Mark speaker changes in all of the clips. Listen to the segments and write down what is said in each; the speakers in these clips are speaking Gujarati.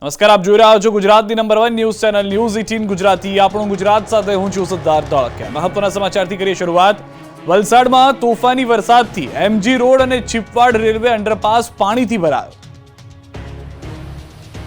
Speaker 1: નમસ્કાર, આપ જોઈ રહ્યા છો ગુજરાતની number 1 news channel news 18 Gujarati. આપણું ગુજરાત સાથે હું છું સિદ્ધાર્થ ધોળકિયા. મહત્વના સમાચારથી કરીએ શરૂઆત. વલસાડમાં તોફાની વરસાદથી એમજી રોડ અને ચીપવાડ રેલવે અંડરપાસ પાણીથી ભરાયો.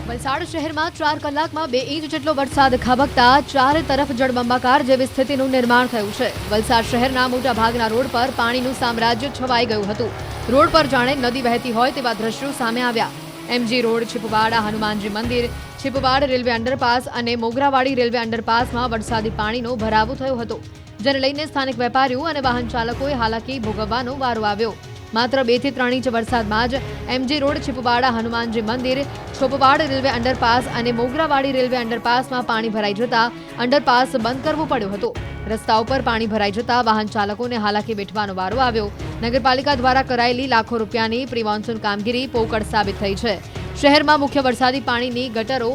Speaker 2: વલસાડ શહેરમાં 4 કલાકમાં 2 ઇંચ જેટલો વરસાદ ખાબકતા ચારે તરફ જળબંબાકાર જેવી સ્થિતિનું નિર્માણ થયું છે. વલસાડ શહેરના મોટા ભાગના રોડ પર પાણીનું સામ્રાજ્ય છવાઈ ગયું હતું. રોડ પર જાણે નદી વહેતી હોય તેવા દ્રશ્યો સામે આવ્યા. એમજી રોડ, છીપવાડા હનુમાનજી મંદિર, છીપવાડ રેલવે અંડરપાસ અને મોગરાવાડી રેલવે અંડરપાસમાં વરસાદી પાણીનો ભરાવો થયો હતો, જેને લઈને સ્થાનિક વેપારીઓ અને વાહન ચાલકોએ હાલાકી ભોગવવાનો વારો આવ્યો. માત્ર 2 થી 3 ઇંચ વરસાદમાં જ એમજી રોડ, છીપવાડા હનુમાનજી મંદિર, છોપવાડ રેલવે અંડરપાસ અને મોગરાવાડી રેલવે અંડરપાસમાં પાણી ભરાઈ જતા અંડરપાસ બંધ કરવો પડ્યો હતો. રસ્તા ઉપર પાણી ભરાઈ જતા વાહન ચાલકોને હાલાકી વેઠવાનો વારો આવ્યો. નગરપાલિકા દ્વારા કરાયેલી લાખો રૂપિયાની પ્રી મોન્સૂન કામગીરી પોકળ સાબિત થઈ છે. શહેરમાં મુખ્ય વરસાદી પાણીની ગટરો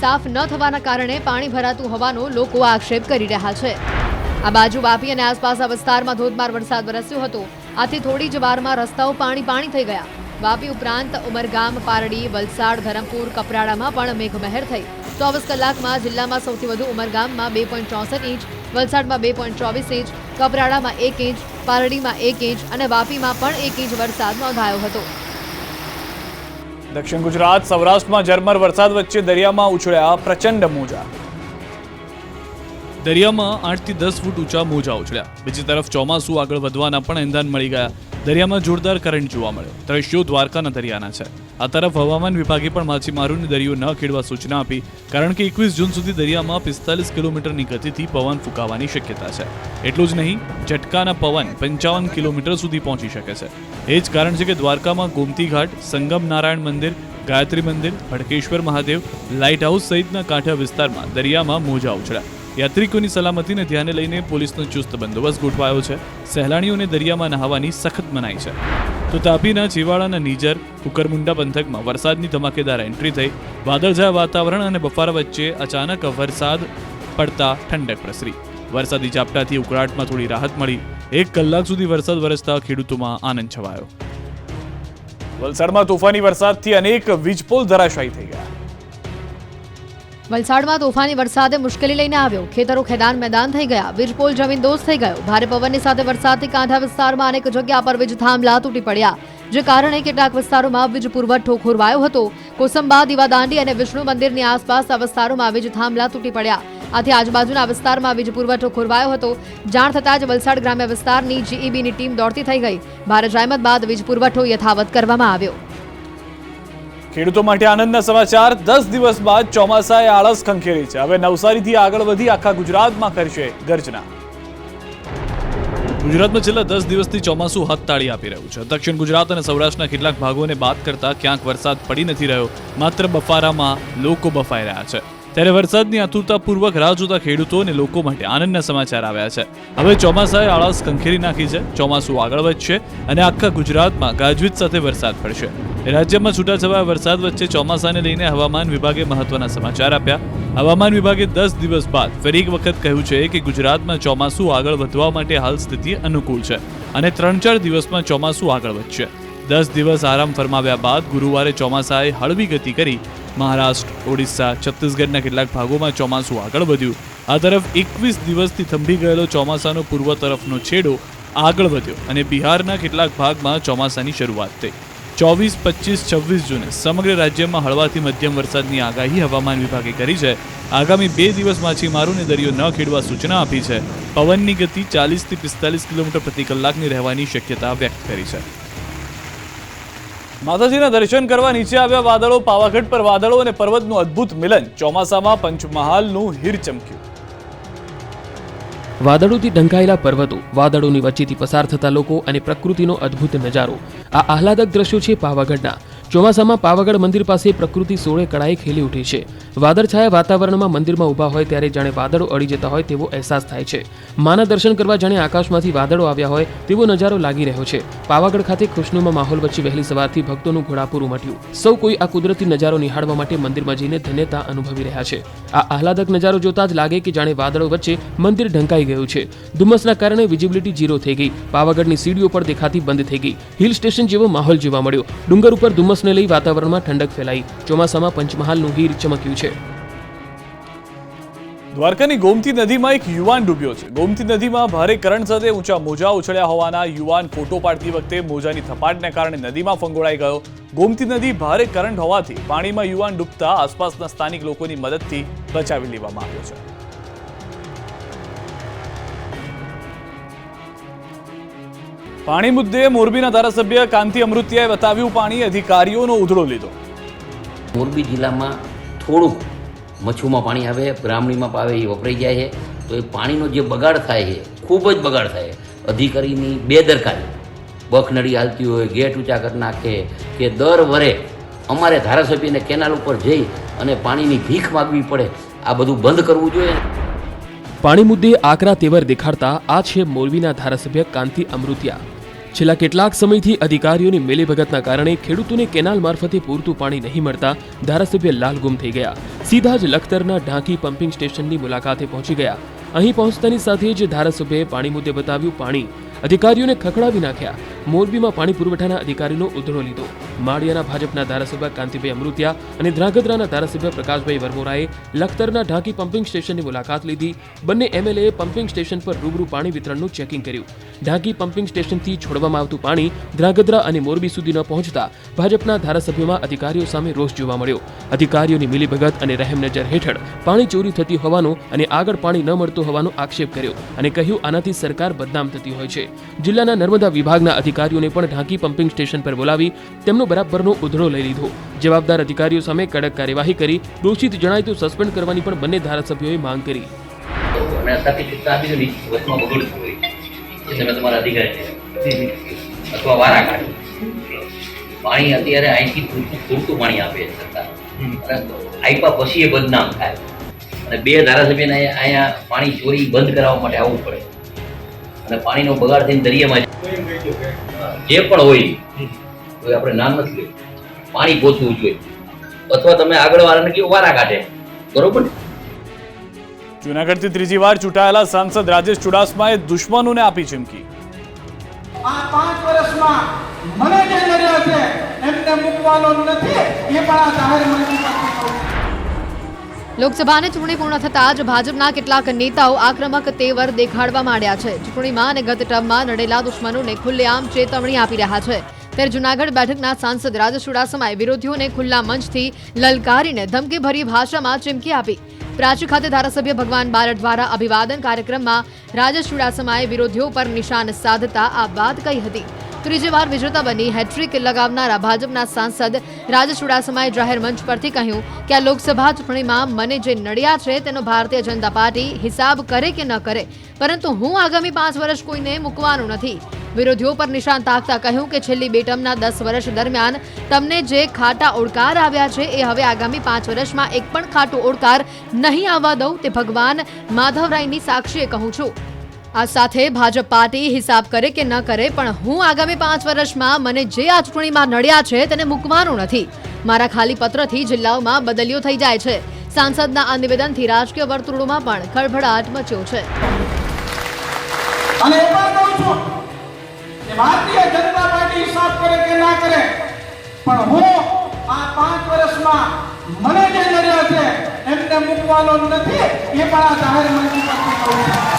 Speaker 2: સાફ ન થવાના કારણે પાણી ભરાતું હોવાનો લોકો આક્ષેપ કરી રહ્યા છે. આ બાજુ વાપી અને આસપાસના વિસ્તારમાં ધોધમાર વરસાદ વરસ્યો હતો. આથી થોડી જ વારમાં રસ્તાઓ પાણી થઈ ગયા. વાપી ઉપરાંત ઉમરગામ, પારડી, વલસાડ, ધરમપુર, કપરાડામાં પણ મેઘમહેર થઈ. 24 કલાકમાં જિલ્લામાં સૌથી વધુ ઉમરગામમાં 2.64 ઇંચ, વલસાડમાં 2.24 ઇંચ, કપરાડામાં 1 ઇંચ, પારડીમાં 1 ઇંચ અને વાપીમાં પણ 1 ઇંચ વરસાદ નોંધાયો હતો.
Speaker 1: દક્ષિણ ગુજરાત, સૌરાષ્ટ્રમાં ઝરમર વરસાદ વચ્ચે દરિયામાં ઉછળ્યા પ્રચંડ મોજા. દરિયામાં 8 થી 10 ફૂટ ઊંચા મોજા ઉછળ્યા. બીજી તરફ ચોમાસું આગળ વધવાના પણ એંધાન મળી ગયા. દરિયામાં જોરદાર કરંટ જોવા મળ્યો. દ્રશ્યો દ્વારકાના દરિયાના છે. આ તરફ હવામાન વિભાગે પણ માછીમારોને દરિયો ન ખેડવા સૂચના આપી, કારણ કે 21 જૂન સુધી દરિયામાં 45 કિલોમીટરની ગતિથી પવન ફૂંકાવાની શક્યતા છે. એટલું જ નહીં, ઝટકાના પવન 55 કિલોમીટર સુધી પહોંચી શકે છે. એ જ કારણ છે કે દ્વારકામાં ગોમતી ઘાટ, સંગમ નારાયણ મંદિર, ગાયત્રી મંદિર, ભડકેશ્વર મહાદેવ, લાઇટ હાઉસ સહિતના કાંઠા વિસ્તારમાં દરિયામાં મોજા ઉછળ્યા. યાત્રિકોની સલામતીને ધ્યાને લઈને પોલીસનો ચુસ્ત બંદોબસ્ત ગોઠવાયો છે. સહેલાણીઓને દરિયામાં નહાવાની સખત મનાઈ છે. તો તાપીના ચીવાડાના નીજર, કુકરમુંડા પંથકમાં વરસાદની ધમાકેદાર એન્ટ્રી થઈ. વાદળછાયા વાતાવરણ અને બફારા વચ્ચે અચાનક વરસાદ પડતા ઠંડક પ્રસરી. વરસાદી ઝાપટાથી ઉકળાટમાં થોડી રાહત મળી. 1 કલાક સુધી વરસાદ વરસતા ખેડૂતોમાં આનંદ છવાયો. વલસાડમાં તોફાની વરસાદથી અનેક વીજપોલ ધરાશાયી થઈ ગયા.
Speaker 2: વલસાડમાં તોફાની વરસાદે મુશ્કેલી લઈને આવ્યો. ખેતરો ખેદાન મેદાન થઈ ગયા. વીજપોલ જમીનદોસ્ત થઈ ગયો. ભારે પવનની સાથે વરસાદથી કાંઠા વિસ્તારમાં અનેક જગ્યા પર વીજ થાંભલા તૂટી પડ્યા, જે કારણે કેટલાક વિસ્તારોમાં વીજ પુરવઠો ખોરવાયો હતો. કોસંબા, દીવાદાંડી અને વિષ્ણુ મંદિરની આસપાસના વિસ્તારોમાં વીજ થાંભલા તૂટી પડ્યા. આથી આજુબાજુના વિસ્તારમાં વીજ પુરવઠો ખોરવાયો હતો. જાણ થતાં જ વલસાડ ગ્રામ્ય વિસ્તારની જીઈબીની ટીમ દોડતી થઈ ગઈ. ભારે જહેમત બાદ વીજ પુરવઠો યથાવત કરવામાં આવ્યો.
Speaker 1: ખેડૂતો માટે આનંદના સમાચાર. 10 દિવસ બાદ ચોમાસાએ આળસ ખંખેરી છે. હવે નવસારીથી આગળ વધી આખા ગુજરાતમાં કરશે ગર્જના. ગુજરાતમાં છેલ્લા 10 દિવસથી ચોમાસું હથતાળી આપી રહ્યું છે. દક્ષિણ ગુજરાત અને સૌરાષ્ટ્રના કેટલાક ભાગોને બાદ કરતા ક્યાંક વરસાદ પડી નથી રહ્યો. માત્ર બફારામાં લોકો બફાઈ રહ્યા છે. ત્યારે વરસાદની આતુરતાપૂર્વક રાહ જોતા ખેડૂતો અને લોકો માટે આનંદના સમાચાર આવ્યા છે. હવે ચોમાસાએ આળસ ખંખેરી નાખી છે. ચોમાસું આગળ વધશે અને આખા ગુજરાતમાં ગાજવીજ સાથે વરસાદ પડશે. રાજ્યમાં છૂટાછવાયા વરસાદ વચ્ચે ચોમાસાને લઈને હવામાન વિભાગે મહત્વના સમાચાર આપ્યા. હવામાન વિભાગે 10 દિવસ બાદ ફરી એક વખત કહ્યું છે કે ગુજરાતમાં ચોમાસું આગળ વધવા માટે હાલ સ્થિતિ અનુકૂળ છે અને 3-4 દિવસમાં ચોમાસું આગળ વધશે. 10 દિવસ આરામ ફરમાવ્યા બાદ ગુરુવારે ચોમાસાએ હળવી ગતિ કરી. મહારાષ્ટ્ર, ઓડિશા, છત્તીસગઢના કેટલાક ભાગોમાં ચોમાસું આગળ વધ્યું. આ તરફ 21 દિવસથી થંભી ગયેલો ચોમાસાનો પૂર્વ તરફનો છેડો આગળ વધ્યો અને બિહારના કેટલાક ભાગમાં ચોમાસાની શરૂઆત થઈ. 24, 25, 26 જૂને સમગ્ર રાજ્યમાં હળવાથી મધ્યમ વરસાદની આગાહી હવામાન વિભાગે કરી છે. આગામી 2 દિવસ માછીમારોને દરિયો ન ખેડવા સૂચના આપી છે. પવનની ગતિ 40 થી 45 કિલોમીટર પ્રતિ કલાકની રહેવાની શક્યતા વ્યક્ત કરી છે. માતાજીના દર્શન કરવા નીચે આવ્યા વાદળો. પાવાગઢ પર વાદળો અને પર્વતનું અદ્ભુત મિલન. ચોમાસામાં પંચમહાલનું હીર ચમક્યું.
Speaker 3: વાદળોથી ઢંકાયેલા પર્વતો, વાદળોની વચ્ચેથી પસાર થતા લોકો અને પ્રકૃતિનો અદ્ભુત નજારો. આ આહલાદક દ્રશ્યો છે પાવાગઢના. ચોમાસામાં પાવાગઢ મંદિર પાસે પ્રકૃતિ સોળે કળાએ ખેલી ઉઠી છે. વાદળછાયા વાતાવરણમાં મંદિરમાં ઊભા હોય ત્યારે જાણે વાદળો અડી જતા હોય તેવો અહેસાસ થાય છે. માના દર્શન કરવા જાણે આકાશમાંથી વાદળો આવ્યા હોય તેવો નજારો લાગી રહ્યો છે. પાવાગઢ ખાતે ખુશનુમા માહોલ વચ્ચે વહેલી સવારથી ભક્તોનું ઘોડાપૂર ઉમટ્યું. સૌ કોઈ આ કુદરતી નજારો નિહાળવા માટે મંદિરમાં જઈને ધન્યતા અનુભવી રહ્યા છે. આ આહલાદક નજારો જોતા જ લાગે કે જાણે વાદળો વચ્ચે મંદિર ઢંકાઈ ગયું છે. ધુમ્મસના કારણે વિઝિબિલિટી 0 થઈ ગઈ. પાવાગઢની સીડીઓ પણ દેખાતી બંધ થઈ ગઈ. હિલ સ્ટેશન જેવો માહોલ જોવા મળ્યો. ડુંગર ઉપર ધુમ્મસ દિવસને લઈ વાતાવરણમાં ઠંડક ફેલાઈ. ચોમાસામાં પંચમહાલનું હીર ચમક્યું છે.
Speaker 1: દ્વારકાની ગોમતી નદીમાં એક યુવાન ડૂબ્યો છે. ગોમતી નદીમાં ભારે કરંટ સાથે ઊંચા મોજા ઉછળ્યા હોવાના યુવાન ફોટો પાડતી વખતે મોજાની થપાટને કારણે નદીમાં ફંગોળાઈ ગયો. ગોમતી નદી ભારે કરંટ હોવાથી પાણીમાં યુવાન ડૂબતા આસપાસના સ્થાનિક લોકોની મદદથી બચાવી લેવામાં આવ્યો છે. પાણી મુદ્દે મોરબીના ધારાસભ્ય કાંતિ અમૃતિયાએ બતાવ્યું પાણી. અધિકારીઓનો ઉધડો લીધો.
Speaker 4: મોરબી જિલ્લામાં થોડુંક મચ્છુમાં પાણી આવે, બ્રાહ્મણીમાં આવે, એ વપરાઈ જાય છે. તો એ પાણીનો જે બગાડ થાય છે, ખૂબ જ બગાડ થાય. અધિકારીની બેદરકારી, બખનડી હાલતી હોય, ગેટ ઊંચા કરી નાખે કે દર વરે અમારે ધારાસભ્યને કેનાલ ઉપર જઈ અને પાણીની ભીખ માગવી પડે, આ બધું બંધ કરવું જોઈએ.
Speaker 3: પાણી મુદ્દે આકરા તેવર દેખાડતા આ છે મોરબીના ધારાસભ્ય કાંતિ અમૃતિયા. છેલ્લા કેટલાક સમયથી અધિકારીઓની મિલીભગતના કારણે ખેડૂતોને કેનાલ મારફતે પૂરતું પાણી નહીં મળતા ધારાસભ્ય લાલગુમ થઈ ગયા. સીધા જ લખતરના ઢાંકી પમ્પિંગ સ્ટેશનની મુલાકાતે પહોંચી ગયા. અહીં પહોંચતાની સાથે જ ધારાસભ્યએ પાણી મુદ્દે બતાવ્યું પાણી. અધિકારીઓને ખખડાવી નાખ્યા. મોરબીમાં પાણી પુરવઠાના અધિકારીનો ઉધડો લીધો. માળિયાના ભાજપના ધારાસભ્ય કાંતિભાઈ અમૃતિયા અને ધ્રાંગધ્રાના ધારાસભ્ય પ્રકાશભાઈ વરમોરાએ લખતરના ઢાંકી પમ્પિંગ સ્ટેશનની મુલાકાત લીધી. બંને એમએલએએ પમ્પિંગ સ્ટેશન પર રૂબરૂ પાણી વિતરણનું ચેકિંગ કર્યું. ઢાંકી પમ્પિંગ સ્ટેશનથી છોડવામાં આવતું પાણી ધ્રાંગધ્રા અને મોરબી સુધી ન પહોંચતા ભાજપના ધારાસભ્યોમાં અધિકારીઓ સામે રોષ જોવા મળ્યો. અધિકારીઓની મિલીભગત અને રહેમનજર હેઠળ પાણી ચોરી થતી હોવાનો અને આગળ પાણી ન મળતું હોવાનો આક્ષેપ કર્યો અને કહ્યું આનાથી સરકાર બદનામ થતી હોય છે. જિલ્લાના નર્મદા વિભાગના અધિકારીઓને પણ ઢાંકી પમ્પિંગ સ્ટેશન પર બોલાવી તેમનો બરાબરનો ઉધડો લઈ લીધો. જવાબદાર અધિકારીઓ સામે કડક કાર્યવાહી કરી દોષિત જણાય તો સસ્પેન્ડ કરવાની પણ બંને ધારાસભ્યોએ માંગ કરી.
Speaker 4: પાણી અત્યારે અહીંથી પૂરતું પાણી આપે સરકાર, આપ્યા પછી એ બદનામ થાય અને બે ધારાસભ્યને અહીંયા પાણી ચોરી બંધ કરાવવા માટે આવવું પડે અને પાણીનો બગાડ થઈને દરિયામાં જે પણ હોય આપણે નામ નથી લેવું, પાણી પહોંચવું જોઈએ અથવા તમે આગળ વાળાને કેવું વારા કાઢે. બરોબર.
Speaker 1: જૂનાગઢથી ત્રીજી વાર ચૂંટાયેલા સાંસદ રાજેશ ચુડાસમાએ દુશ્મનોને આપી ચીમકી.
Speaker 5: આ 5 વર્ષમાં મને જે નડ્યા છે એમને મૂકવાનો નથી, એ પણ આ જાહેર મંચથી.
Speaker 2: લોકસભાની ચૂંટણી પૂર્ણ થતાં જ ભાજપના કેટલાક નેતાઓ આક્રમક તેવર દેખાડવા માંડ્યા છે. ચૂંટણીમાં અને ગત ટર્મમાં નડેલા દુશ્મનોને ખુલ્લેઆમ ચેતવણી આપી રહ્યા છે. ત્યારે જૂનાગઢ બેઠકના સાંસદ રાજેશ ચુડાસમાએ વિરોધીઓને ખુલ્લા મંચથી લલકારીને ધમકીભરી ભાષામાં ચીમકી આપી. પ્રાચી ખાતે ધારાસભ્ય ભગવાન બારડ દ્વારા અભિવાદન કાર્યક્રમમાં રાજેશ ચુડાસમાએ વિરોધીઓ પર નિશાન સાધતા આ વાત કહી હતી. ત્રીજી વાર વિજેતા બની હેટ્રિક લગાવનારા ભાજપના સાંસદ રાજેશ ચુડાસમાએ જાહેર મંચ પરથી કહ્યું કે આ લોકસભા ચૂંટણીમાં મને જે નડ્યા છે તેનો ભારતીય જનતા પાર્ટી હિસાબ કરે કે ન કરે, પરંતુ હું આગામી 5 વર્ષ કોઈને મૂકવાનું નથી. વિરોધીઓ પર નિશાન તાકતા કહ્યું કે છેલ્લી બે ટર્મના 10 વર્ષ દરમિયાન તમને જે ખાટા ઓડકાર આવ્યા છે એ હવે આગામી 5 વર્ષમાં એક પણ ખાટો ઓડકાર નહીં આવવા દઉં, તે ભગવાન માધવરાયની સાક્ષીએ કહું છું. આ સાથે ભાજપ પાર્ટી હિસાબ કરે કે ન કરે, પણ હું આગામી 5 વર્ષમાં મને જે આ ચૂંટણીમાં નડ્યા છે તેને મૂકવાનું નથી. મારા ખાલી પત્રથી જિલ્લાઓમાં બદલીઓ થઈ જાય છે. સાંસદના આ નિવેદનથી રાજકીય વર્તુળોમાં પણ ખળભળાટ મચ્યો છે.
Speaker 5: અને એ પણ કહું છું કે ભારતીય જનતા પાર્ટી હિસાબ કરે કે ના કરે, પણ હું આ 5 વર્ષમાં મને જે નડ્યા છે એમને મૂકવાનો નથી, એ પણ આ જાહેર મંચથી કહું છું.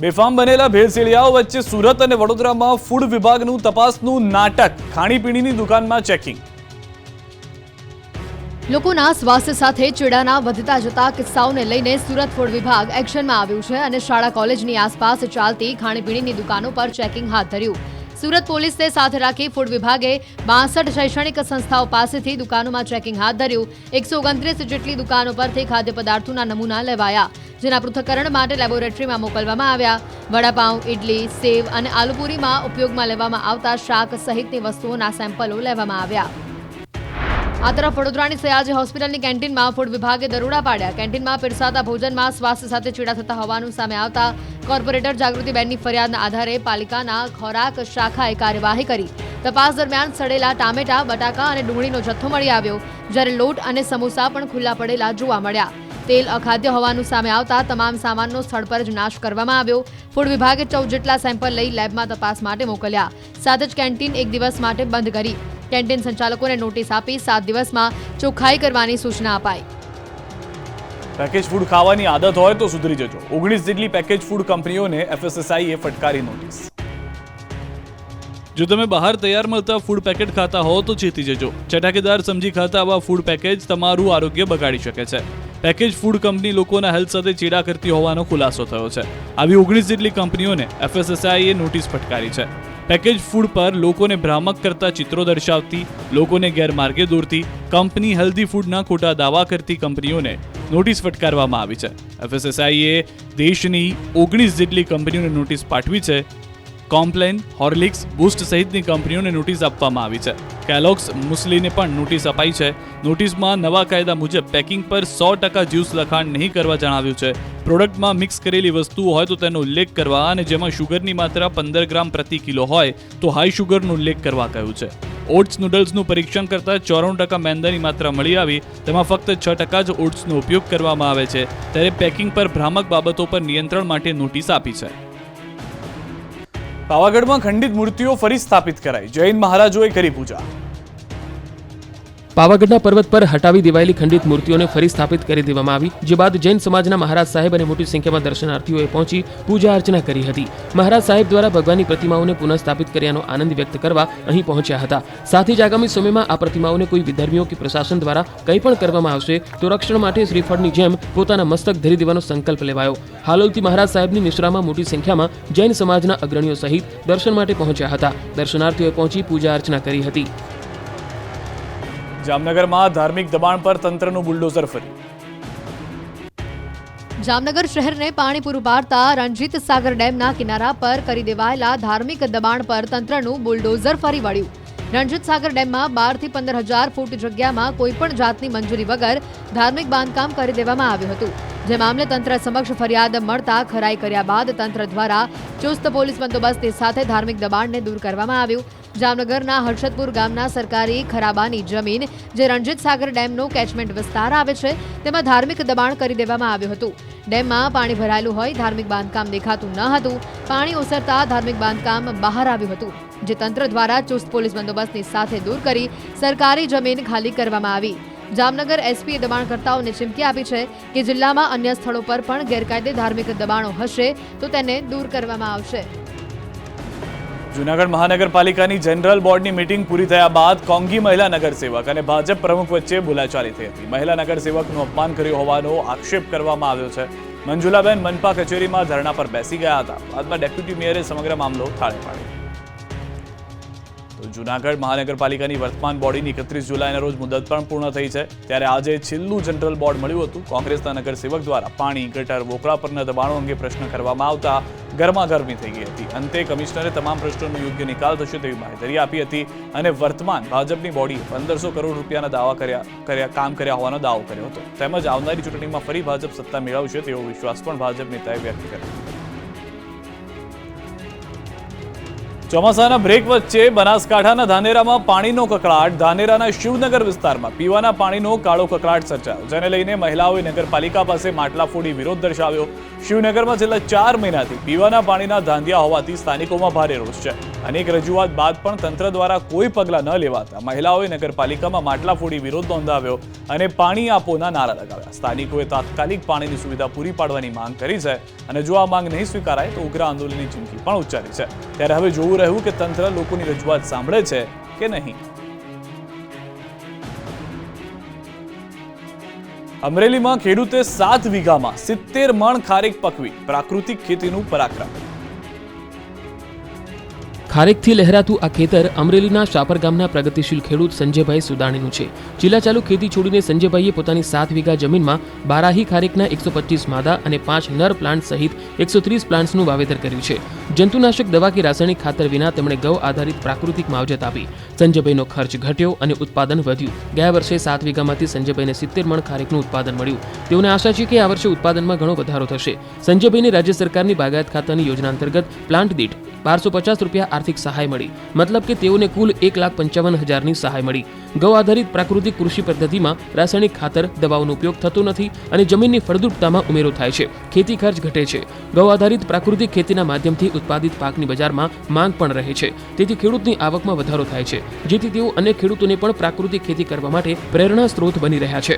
Speaker 1: બેફામ બનેલા ભેળસેળિયાઓ વચ્ચે સુરત અને વડોદરામાં ફૂડ વિભાગનું તપાસનું નાટક. ખાણીપીણીની દુકાનમાં ચેકિંગ.
Speaker 2: લોકોના સ્વાસ્થ્ય સાથે ચેડાના વધતા જતા કિસ્સાઓને લઈને સુરત ફૂડ વિભાગ એક્શનમાં આવ્યું છે અને શાળા કોલેજની આસપાસ ચાલતી ખાણીપીણીની દુકાનો પર ચેકિંગ હાથ ધર્યું. સુરત પોલીસને સાથે રાખી ફૂડ વિભાગે 62 શૈક્ષણિક સંસ્થાઓ પાસેથી દુકાનોમાં ચેકિંગ હાથ ધર્યું. 129 જેટલી દુકાનો પરથી ખાદ્ય પદાર્થોના નમૂના લેવાયા, જેના પૃથ્થકરણ માટે લેબોરેટરીમાં મોકલવામાં આવ્યા. વડાપાઉં, ઇડલી, સેવ અને આલુપુરીમાં ઉપયોગમાં લેવામાં આવતા શાક સહિતની વસ્તુઓના સેમ્પલો લેવામાં આવ્યા. આ તરફ વડોદરાની સયાજી હોસ્પિટલની કેન્ટીનમાં ફૂડ વિભાગે દરોડા પાડ્યા. કેન્ટીનમાં પીરસાતા ભોજનમાં સ્વાસ્થ્ય સાથે ચેડા થતા હોવાનું સામે આવતા કોર્પોરેટર જાગૃતિબેનની ફરિયાદના આધારે પાલિકાના ખોરાક શાખાએ કાર્યવાહી કરી. તપાસ દરમિયાન સડેલા ટામેટા, બટાકા અને ડુંગળીનો જથ્થો મળી આવ્યો, જ્યારે લોટ અને સમોસા પણ ખુલ્લા પડેલા જોવા મળ્યા. તેલ અખાદ્ય હોવાનું સામે આવતા તમામ સામાનનો સ્થળ પર જ નાશ કરવામાં આવ્યો. ફૂડ વિભાગે 14 જેટલા સેમ્પલ લઈ લેબમાં તપાસ માટે મોકલ્યા. સાથે જ કેન્ટીન 1 દિવસ માટે બંધ કરી. કેન્ટીન સંચાલકોને નોટિસ આપી 7 દિવસમાં ચોખ્ખાઈ કરવાની સૂચના અપાઈ.
Speaker 1: પેકેજ ફૂડ ખાવાની આદત હોય તો સુધરી જજો. 19 જેટલી પેકેજ ફૂડ કંપનીઓને FSSAIએ ફટકારી નોટિસ. જો તમે બહાર તૈયાર મળતા ફૂડ પેકેટ ખાતા હો તો ચેતી જજો. ચટાકેદાર સમજી ખાતા આવા ફૂડ પેકેજ તમારું આરોગ્ય બગાડી શકે છે. પેકેજ ફૂડ કંપની લોકોના હેલ્થ સાથે ચેડા કરતી હોવાનો ખુલાસો થયો છે. આવી 19 જેટલી કંપનીઓને FSSAIએ નોટિસ ફટકારી છે. પેકેજ ફૂડ પર લોકોને ભ્રામક કરતા ચિત્રો દર્શાવતી, લોકોને ગેરમાર્ગે દોરતી, કંપની હેલ્ધી ફૂડના ખોટા દાવા કરતી કંપનીઓને નોટિસ ફટકારવામાં આવી છે. FSSAIએ દેશની 19 જેટલી કંપનીઓને નોટિસ પાઠવી છે. કોમ્પ્લેન, હોર્લિક્સ, બૂસ્ટ સહિતની કંપનીઓને નોટિસ આપવામાં આવી છે. કેલોગ્સ, મુસ્લીને પણ નોટિસ અપાઈ છે. નોટિસમાં નવા કાયદા મુજબ પેકિંગ પર 100% જ્યુસ લખાણ નહીં કરવા જણાવ્યું છે. પ્રોડક્ટમાં મિક્સ કરેલી વસ્તુઓ હોય તો તેનો ઉલ્લેખ કરવા અને જેમાં શુગરની માત્રા 15 ગ્રામ પ્રતિ કિલો હોય તો હાઈ શુગરનો ઉલ્લેખ કરવા કહ્યું છે. ઓટ્સ નૂડલ્સનું પરીક્ષણ કરતા 94% મેંદાની માત્રા મળી આવી. તેમાં ફક્ત 6% જ ઓટ્સનો ઉપયોગ કરવામાં આવે છે. ત્યારે પેકિંગ પર ભ્રામક બાબતો પર નિયંત્રણ માટે નોટિસ આપી છે. પાવાગઢમાં ખંડિત મૂર્તિઓ ફરી સ્થાપિત કરાઈ. જૈન મહારાજોએ કરી પૂજા.
Speaker 3: પાવાગઢના પર્વત પર હટાવી દેવાયેલી ખંડિત મૂર્તિઓને ફરી સ્થાપિત કરી દેવામાં આવી, જે બાદ જૈન સમાજના મહારાજ સાહેબ અને મોટી સંખ્યામાં દર્શનાર્થીઓએ પહોંચી પૂજા અર્ચના કરી હતી. મહારાજ સાહેબ દ્વારા ભગવાનની પ્રતિમાઓને પુનઃ સ્થાપિત કર્યાનો આનંદ વ્યક્ત કરવા અહીં પહોંચ્યા હતા. સાથે જ આગામી સમયમાં આ પ્રતિમાઓને કોઈ વિધર્મીઓ કે પ્રશાસન દ્વારા કંઈ પણ કરવામાં આવશે તો રક્ષણ માટે શ્રીફળની જેમ પોતાના મસ્તક ધરી દેવાનો સંકલ્પ લેવાયો. હાલોલથી મહારાજ સાહેબની નિશ્રામાં મોટી સંખ્યામાં જૈન સમાજના અગ્રણીઓ સહિત દર્શન માટે પહોંચ્યા હતા. દર્શનાર્થીઓએ પહોંચી પૂજા અર્ચના કરી હતી.
Speaker 1: જામનગરમાં ધાર્મિક દબાણ પર તંત્રનું બુલડોઝર ફર્યું.
Speaker 2: જામનગર શહેરને પાણી પૂરું પાડતા રણજીત સાગર ડેમના કિનારા પર કરી દેવાયેલા ધાર્મિક દબાણ પર તંત્રનું બુલડોઝર ફરી વળ્યું. રણજીત સાગર ડેમમાં 12 થી 15,000 ફૂટ જગ્યામાં કોઈપણ જાતની મંજૂરી વગર ધાર્મિક બાંધકામ કરી દેવામાં આવ્યું હતું. જે મામલે તંત્ર સમક્ષ ફરિયાદ મળતા ખરાઈ કર્યા બાદ તંત્ર દ્વારા ચુસ્ત પોલીસ બંદોબસ્ત સાથે ધાર્મિક દબાણને દૂર કરવામાં આવ્યું. જામનગરના હર્ષદપુર ગામના સરકારી ખરાબાની જમીન જે રણજીત સાગર ડેમનો કેચમેન્ટ વિસ્તાર આવે છે તેમાં ધાર્મિક દબાણ કરી દેવામાં આવ્યું હતું. ડેમમાં પાણી ભરાયેલું હોય ધાર્મિક બાંધકામ દેખાતું ન હતું. પાણી ઓસરતા ધાર્મિક બાંધકામ બહાર આવ્યું હતું, જે તંત્ર દ્વારા ચુસ્ત પોલીસ બંદોબસ્તની સાથે દૂર કરી સરકારી જમીન ખાલી કરવામાં આવી. જામનગર એસપીએ દબાણકર્તાઓને ચીમકી આપી છે કે જિલ્લામાં અન્ય સ્થળો પર પણ ગેરકાયદે ધાર્મિક દબાણો હશે તો તેને દૂર કરવામાં આવશે.
Speaker 1: જૂનાગઢ મહાનગરપાલિકાની જનરલ બોર્ડની મીટિંગ પૂરી થયા બાદ કોંગી મહિલા નગરસેવક અને ભાજપ પ્રમુખ વચ્ચે બોલાચાલી થઈ હતી. મહિલા નગરસેવકનું અપમાન કર્યું હોવાનો આક્ષેપ કરવામાં આવ્યો છે. મંજુલાબેન મનપા કચેરીમાં ધરણા પર બેસી ગયા હતા. બાદમાં ડેપ્યુટી મેયરે સમગ્ર મામલો થાળે પાડ્યો. જૂનાગઢ મહાનગરપાલિકાની વર્તમાન બોડીની 31 જુલાઈના રોજ મુદત પણ પૂર્ણ થઈ છે. ત્યારે આજે છેલ્લું જનરલ બોર્ડ મળ્યું હતું. કોંગ્રેસના નગરસેવક દ્વારા પાણી, ગટર, વોકળા પરના દબાણો અંગે પ્રશ્ન કરવામાં આવતા ગરમાગરમી થઈ ગઈ હતી. અંતે કમિશનરે તમામ પ્રશ્નોનો યોગ્ય નિકાલ થશે તેવી બાંહેધરી આપી હતી અને વર્તમાન ભાજપની બોડીએ 1500 કરોડ રૂપિયાના દાવા કર્યા હોવાનો દાવો કર્યો હતો. તેમજ આવનારી ચૂંટણીમાં ફરી ભાજપ સત્તા મેળવશે તેવો વિશ્વાસ પણ ભાજપ નેતાએ વ્યક્ત કર્યો. ચોમાસાના બ્રેક વચ્ચે બનાસકાંઠાના ધાનેરામાં પાણીનો કકળાટ. ધાનેરાના શિવનગર વિસ્તારમાં પીવાના પાણીનો કાળો કકળાટ સર્જાયો, જેને લઈને મહિલાઓએ નગરપાલિકા પાસે માટલા ફોડી વિરોધ દર્શાવ્યો. શિવનગરમાં છેલ્લા 4 મહિનાથી પીવાના પાણીના ધાંધિયા હોવાથી સ્થાનિકોમાં ભારે રોષ છે. અનેક રજૂઆત બાદ પણ તંત્ર દ્વારા કોઈ પગલાં ન લેવાતા મહિલાઓએ નગરપાલિકામાં માટલા ફોડી વિરોધ નોંધાવ્યો અને પાણી આપોના નારા લગાવ્યા. સ્થાનિકોએ તાત્કાલિક પાણીની સુવિધા પૂરી પાડવાની માંગ કરી છે અને જો આ માંગ નહીં સ્વીકારાય તો ઉગ્ર આંદોલનની ચીમકી પણ ઉચ્ચારી છે. ત્યારે હવે જોવું રહ્યું કે તંત્ર લોકોની રજૂઆત સાંભળે છે કે નહીં. અમરેલીમાં ખેડૂતે 7 વીઘામાં 70 મણ ખારેક પકવી. પ્રાકૃતિક ખેતીનું પરાક્રમ.
Speaker 3: ખારેકથી લહેરાતું આ ખેતર અમરેલીના શાપર ગામના પ્રગતિશીલ ખેડૂત સંજયભાઈ સુદાણીનું છે. ચીલાચાલુ ખેતી છોડીને સંજયભાઈએ પોતાની 7 વીઘા જમીનમાં બારાહી ખારેકના 125 માદા અને 5 નર પ્લાન્ટ સહિત 130 પ્લાન્ટ્સનું વાવેતર કર્યું છે. જંતુનાશક દવા કે રાસાયણિક ખાતર વિના તેમણે ગૌ આધારિત પ્રાકૃતિક માવજત આપી સંજયભાઈનો ખર્ચ ઘટ્યો અને ઉત્પાદન વધ્યું. ગયા વર્ષે 7 વીઘામાંથી સંજયભાઈને 70 મણ ખારેકનું ઉત્પાદન મળ્યું. તેઓને આશા છે કે આ વર્ષે ઉત્પાદનમાં ઘણો વધારો થશે. સંજયભાઈને રાજ્ય સરકારની બાગાયત ખાતાની યોજના અંતર્ગત પ્લાન્ટ દીઠ 1250 રૂપિયા આર્થિક સહાય મળી. મતલબ કે તેઓને કુલ 1,55,000ની સહાય મળી. ગૌ આધારિત પ્રાકૃતિક કૃષિ પદ્ધતિમાં રાસાયણિક ખાતર દવાઓનો ઉપયોગ થતો નથી અને જમીનની ફળદ્રુપતામાં ઉમેરો થાય છે. ખેતી ખર્ચ ઘટે છે. ગૌ આધારિત પ્રાકૃતિક ખેતીના માધ્યમથી ઉત્પાદિત પાકની બજારમાં માંગ પણ રહે છે. તેથી ખેડૂતની આવકમાં વધારો થાય છે, જેથી તેઓ અન્ય ખેડૂતોને પણ પ્રાકૃતિક ખેતી કરવા માટે પ્રેરણા સ્ત્રોત બની રહ્યા છે.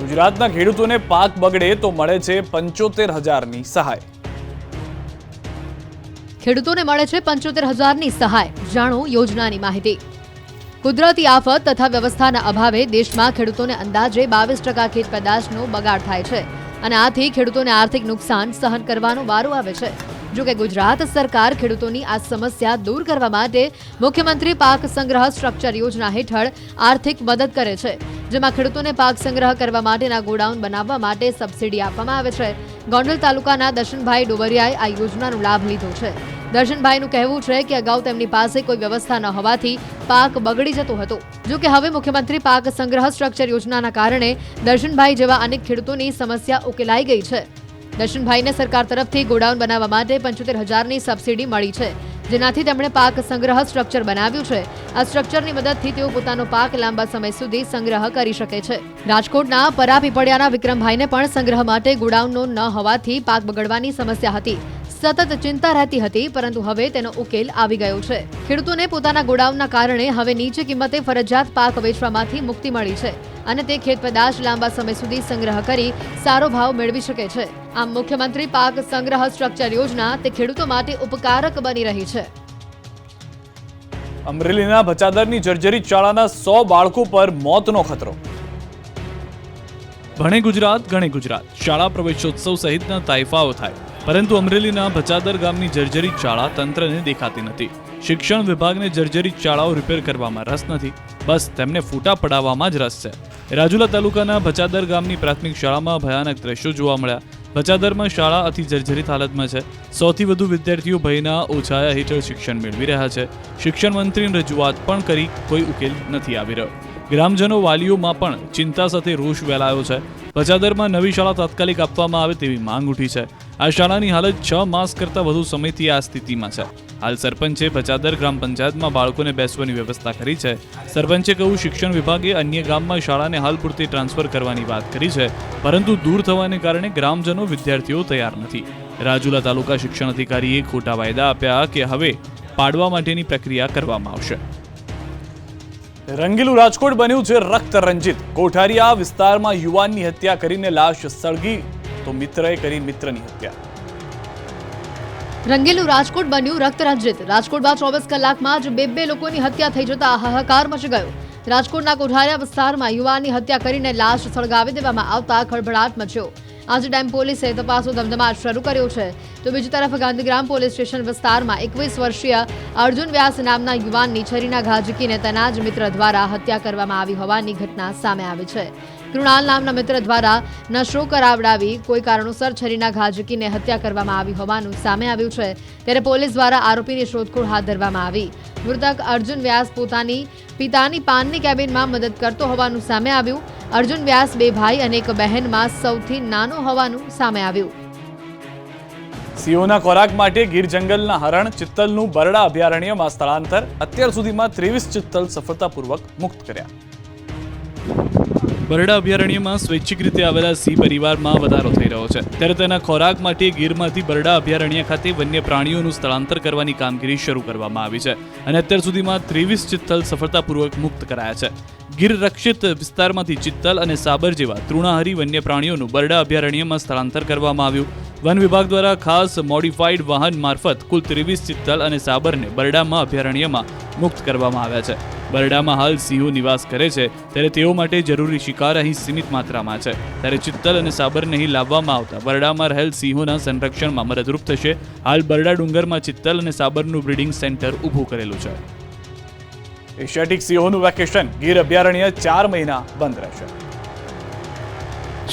Speaker 1: ગુજરાતના ખેડૂતોને પાક બગડે તો મળે છે 75,000ની સહાય.
Speaker 2: ખેડૂતોને મળે છે 75,000ની સહાય. જાણો યોજનાની માહિતી. કુદરતી આફત તથા વ્યવસ્થાના અભાવે દેશમાં ખેડૂતોને અંદાજે 22% ખેત પેદાશનો બગાડ થાય છે અને આથી ખેડૂતોને આર્થિક નુકસાન સહન કરવાનો વારો આવે છે. જો કે ગુજરાત સરકાર ખેડૂતોની આ સમસ્યા દૂર કરવા માટે મુખ્યમંત્રી પાક સંગ્રહ સ્ટ્રક્ચર યોજના હેઠળ આર્થિક મદદ કરે છે, જેમાં ખેડૂતોને પાક સંગ્રહ કરવા માટેના ગોડાઉન બનાવવા માટે સબસિડી આપવામાં આવે છે. ગોંડલ તાલુકાના દર્શનભાઈ ડોબરિયાએ આ યોજનાનો લાભ લીધો છે. દર્શનભાઈનું કહેવું છે કે અગાઉ તેમની પાસે કોઈ વ્યવસ્થા ન હોવાથી પાક બગડી જતો હતો. જો કે હવે મુખ્યમંત્રી પાક સંગ્રહ સ્ટ્રક્ચર યોજનાના કારણે દર્શનભાઈ જેવા અનેક ખેડૂતોની સમસ્યા ઉકેલાઈ ગઈ છે. દર્શનભાઈને સરકાર તરફથી ગોડાઉન બનાવવા માટે 75,000ની સબસિડી મળી છે, જેનાથી તેમણે પાક સંગ્રહ સ્ટ્રક્ચર બનાવ્યું છે. આ સ્ટ્રક્ચરની મદદથી તેઓ પોતાનો પાક લાંબા સમય સુધી સંગ્રહ કરી શકે છે. રાજકોટના પરાપીપળિયાના વિક્રમભાઈને પણ સંગ્રહ માટે ગોડાઉનનો ન હોવાથી પાક બગડવાની સમસ્યા હતી. સતત ચિંતા રહેતી હતી, પરંતુ હવે તેનો ઉકેલ આવી ગયો છે. ખેડૂતોને પોતાના ગોડાઉનના કારણે હવે નીચી કિંમતે ફરજિયાત પાક વેચવામાંથી મુક્તિ મળી છે અને તે ખેત પેદાશ લાંબા સમય સુધી સંગ્રહ કરી સારો ભાવ મેળવી શકે છે. આમ મુખ્યમંત્રી પાક સંગ્રહ સ્ટ્રક્ચર યોજના તે ખેડૂતો માટે ઉપકારક બની રહી છે.
Speaker 1: અમરેલીના ભચાદરની જર્જરિત શાળાના 100 બાળકો પર મોતનો ખતરો. ભણે ગુજરાત ગણે ગુજરાત શાળા પ્રવેશોત્સવ સહિતના તાઇફાઓ થાય, પરંતુ અમરેલીના ભચાદર ગામની જર્જરિત શાળા તંત્રને દેખાતી નથી. શિક્ષણ વિભાગને જર્જરિત શાળાઓ રિપેર કરવામાં રસ નથી, બસ તેમને ફૂટા પડાવવામાં જ રસ છે. રાજુલા તાલુકાના ભચાદર ગામની પ્રાથમિક શાળામાં ભયાનક દ્રશ્યો જોવા મળ્યા. ભચાદરમાં શાળા અતિ જર્જરિત હાલતમાં છે. 100થી વધુ વિદ્યાર્થીઓ ભયના ઓછાયા હેઠળ શિક્ષણ મેળવી રહ્યા છે. શિક્ષણ મંત્રીની રજૂઆત પણ કરી કોઈ ઉકેલ નથી આવી રહ્યો. ગ્રામજનો વાલીઓમાં પણ ચિંતા સાથે રોષ ફેલાયો છે. ભચાદરમાં નવી શાળા તાત્કાલિક આપવામાં આવે તેવી માંગ ઉઠી છે. આ શાળાની હાલત 6 માસ કરતાં વધુ સમયથી આ સ્થિતિમાં છે. હાલ સરપંચે ભચાદર ગ્રામ પંચાયતમાં બાળકોને બેસવાની વ્યવસ્થા કરી છે. સરપંચે કહ્યું, શિક્ષણ વિભાગે અન્ય ગામમાં શાળાને હાલ પૂરતી ટ્રાન્સફર કરવાની વાત કરી છે, પરંતુ દૂર થવાને કારણે ગ્રામજનો વિદ્યાર્થીઓ તૈયાર નથી. રાજુલા તાલુકા શિક્ષણ અધિકારીએ ખોટા વાયદા આપ્યા કે હવે પાડવા માટેની પ્રક્રિયા કરવામાં આવશે. રંગીલું રાજકોટ બન્યું છે રક્ત રંજિત. કોઠારીયા વિસ્તારમાં યુવાનની હત્યા કરીને લાશ સળગી તો મિત્રએ કરી મિત્રની હત્યા.
Speaker 2: રંગીલું રાજકોટ બન્યું રક્તરંજિત. રાજકોટમાં 24 કલાકમાં જ બે લોકોની હત્યા થઈ જતા હાહાકાર મચી ગયો. રાજકોટના કોઠારીયા વિસ્તારમાં યુવાનની હત્યા કરીને લાશ સળગાવી દેવામાં આવતા ખળભળાટ મચ્યો. આજે ડાયમ પોલીસે તપાસનો ધમધમાટ શરૂ કર્યો છે. તો બીજી તરફ ગાંધીગ્રામ પોલીસ સ્ટેશન વિસ્તારમાં 21 વર્ષીય અર્જુન વ્યાસ નામના યુવાનની છરીના ઘા ઝીકીને તેના જ મિત્ર દ્વારા હત્યા કરવામાં આવી હોવાની ઘટના સામે આવી છે. કૃણાલ નામના મિત્ર દ્વારા નશો કરાવડાવી કોઈ કારણોસર છરીના ઘા ઝીકીને હત્યા કરવામાં આવી હોવાનું સામે આવ્યું છે. ત્યારે પોલીસ દ્વારા આરોપીની શોધખોળ હાથ ધરવામાં આવી. મૃતક અર્જુન વ્યાસ પોતાની પિતાની પાનની કેબિનમાં મદદ કરતો હોવાનું સામે આવ્યું. અર્જુન વ્યાસ 2 ભાઈ અને 1 બહેનમાં સૌથી નાનો હોવાનું સામે આવ્યું.
Speaker 1: સિંહોના ખોરાક માટે ગીર જંગલના હરણ ચિત્તલનું બરડા અભયારણ્યમાં સ્થળાંતર. અત્યાર સુધીમાં 23 ચિત્તલ સફળતાપૂર્વક મુક્ત કર્યા. બરડા અભયારણ્યમાં સ્વૈચ્છિક રીતે આવેલા સિંહ પરિવારમાં વધારો થઈ રહ્યો છે. ત્યારે તેના ખોરાક માટે ગીરમાંથી બરડા અભયારણ્ય ખાતે વન્ય પ્રાણીઓનું સ્થળાંતર કરવાની કામગીરી શરૂ કરવામાં આવી છે અને અત્યાર સુધીમાં 23 ચિત્તલ સફળતાપૂર્વક મુક્ત કરાયા છે. ગીર રક્ષિત વિસ્તારમાંથી ચિત્તલ અને સાબર જેવા તૃણાહારી વન્ય પ્રાણીઓનું બરડા અભયારણ્યમાં સ્થળાંતર કરવામાં આવ્યું. વન વિભાગ દ્વારા ખાસ મોડિફાઈડ વાહન મારફત કુલ 23 ચિત્તલ અને સાબરને બરડામાં અભયારણ્યમાં મુક્ત કરવામાં આવ્યા છે. બરડામાં હાલ સિંહો નિવાસ કરે છે, ત્યારે તેઓ માટે જરૂરી શિકાર અહીં સીમિત માત્રામાં છે. ત્યારે ચિત્તલ અને સાબરને અહીં લાવવામાં આવતા બરડામાં રહેલ સિંહોના સંરક્ષણમાં મદદરૂપ થશે. હાલ બરડા ડુંગરમાં ચિત્તલ અને સાબરનું બ્રીડિંગ સેન્ટર ઊભું કરેલું છે. એશિયાટિક સિંહોનું વેકેશન ગીર અભયારણ્ય 4 મહિના બંધ રહેશે.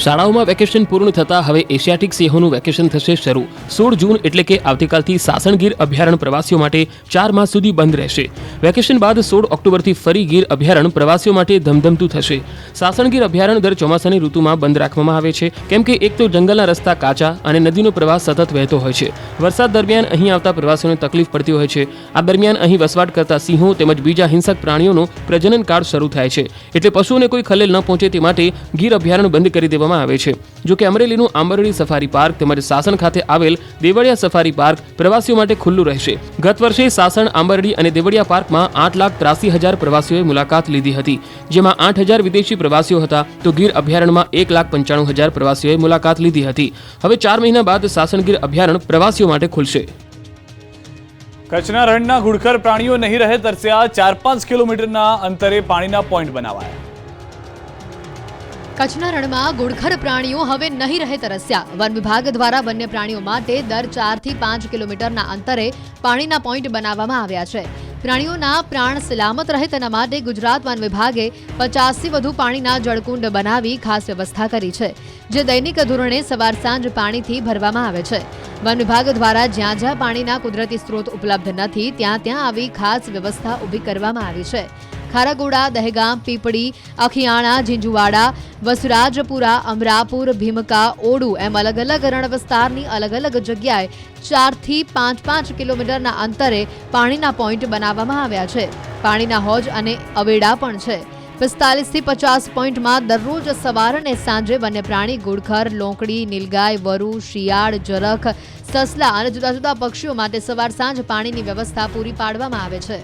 Speaker 3: શાળાઓમાં વેકેશન પૂર્ણ થતા હવે એશિયાટિક સિંહોનું વેકેશન થશે શરૂ 16 જૂન એટલે કે આવતીકાલથી સાસણ ગીર અભયારણ્ય પ્રવાસીઓ માટે 4 માસ સુધી બંધ રહેશે. વેકેશન બાદ 16 ઓક્ટોબરથી ફરી ગીર અભયારણ્ય પ્રવાસીઓ માટે ધમધમતું થશે. સાસણ ગીર અભયારણ્ય દર ચોમાસાની ઋતુમાં બંધ રાખવામાં આવે છે કેમ કે એક તો જંગલના રસ્તા કાચા અને નદીનો પ્રવાહ સતત વહેતો હોય છે. વરસાદ દરમિયાન અહીં આવતા પ્રવાસીઓને તકલીફ પડતી હોય છે. આ દરમિયાન અહીં વસવાટ કરતા સિંહો તેમજ બીજા હિંસક પ્રાણીઓનો પ્રજનન કાળ શરૂ થાય છે એટલે પશુઓને કોઈ ખલેલ ન પહોંચે તે માટે ગીર અભયારણ્ય બંધ કરી દેવામાં આવે છે. જો કે અમરેલીનું આંબરડી સફારી પાર્ક તેમજ સાસણ ખાતે આવેલ દેવળિયા સફારી પાર્ક પ્રવાસીઓ માટે ખુલ્લું રહેશે. ગત વર્ષે સાસણ, આંબરડી અને દેવળિયા પાર્કમાં 8,83,000 પ્રવાસીઓએ મુલાકાત લીધી હતી, જેમાં 8,000 વિદેશી પ્રવાસીઓ હતા તો ગીર અભયારણ્યમાં 1,95,000 પ્રવાસીઓએ મુલાકાત લીધી હતી. હવે 4 મહિના બાદ સાસણ ગીર અભયારણ્ય પ્રવાસીઓ માટે ખુલશે.
Speaker 1: કચ્છના રણના ઘુડખર પ્રાણીઓ નહીં રહે તરસ્યા. 4-5 કિલોમીટરના અંતરે પાણીના પોઈન્ટ બનાવાયા.
Speaker 2: કચ્છના રણમાં ઘુડખર પ્રાણીઓ હવે નહીં રહે તરસ્યા. વન વિભાગ દ્વારા વન્ય પ્રાણીઓ માટે દર 4 થી 5 કિલોમીટરના અંતરે પાણીના પોઈન્ટ બનાવવામાં આવ્યા છે. પ્રાણીઓના પ્રાણ સલામત રહે તેના માટે ગુજરાત વન વિભાગે 50 થી વધુ પાણીના જળકુંડ બનાવી ખાસ વ્યવસ્થા કરી છે, જે દૈનિક ધોરણે સવાર સાંજ પાણીથી ભરવામાં આવે છે. વન વિભાગ દ્વારા જ્યાં જ્યાં પાણીના કુદરતી સ્ત્રોત ઉપલબ્ધ નથી ત્યાં આવી ખાસ વ્યવસ્થા ઊભી કરવામાં આવી છે. ખારાગોડા, દહેગામ, પીપળી, અખિયાણા, ઝીંઝુવાડા, વસરાજપુરા, અમરાપુર, ભીમકા, ઓડુ એમ અલગ અલગ રણ વિસ્તારની અલગ અલગ જગ્યાએ 4 થી 5 કિલોમીટરના અંતરે પાણીના પોઈન્ટ બનાવવામાં આવ્યા છે. પાણીના હોજ અને અવેડા પણ છે. 45 થી 50 પોઈન્ટમાં દરરોજ સવારે અને સાંજે વન્ય પ્રાણી ઘુડખર, લોંકડી, નીલગાય, વરુ, શિયાળ, જરખ, સસલા અને જુદા જુદા પક્ષીઓ માટે સવાર સાંજ પાણીની વ્યવસ્થા પૂરી પાડવામાં આવે છે.